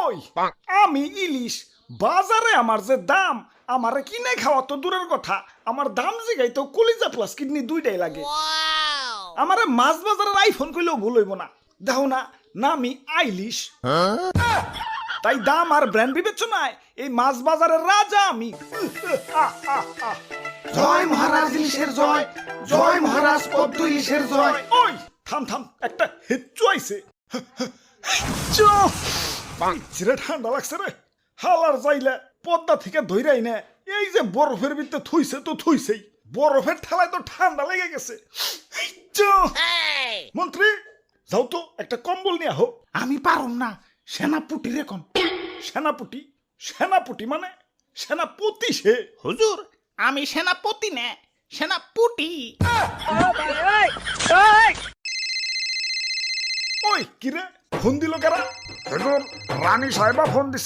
ওই আমি ইলিশ বাজারে আমার যে দাম আমারে কিনে খাওয়া তো দূরের কথা আমার দাম জিগাই তো কলিজা প্লাস কিডনি দুইটাই লাগে আমারে মাছ বাজারের আইফোন কইলেও ভুল হইব না দেখো না নামি আইলিশ তাই দাম আর ব্র্যান্ড বিবেচনায় এই মাছ বাজারের রাজা আমি জয় মহারাজ ইলিশের জয়, জয় মহারাজ পদ্ম ইলিশের জয়। ওই থাম থাম একটা হেচ্চু আইছে চিরে ঠান্ডা লাগছে রে হালার যাইলে পদ্মা থেকে ধইরাই না এই যে বরফের ভিতরে থুইছে তো থুইছেই বরফের ঠেলায় তো ঠান্ডা লেগে গেছে মন্ত্রী যাও তো একটা কম্বল নিয়ে আহো আমি পারুম না, সেনাপুটি রে কোন। সেনাপতি সেনাপতি মানে সেনাপতি সে হুজুর আমি সেনাপতি না, সেনাপুটি। ওই কিরে ফোন দিল কারা হুজুর রানী সাহেবা ফোন দিছে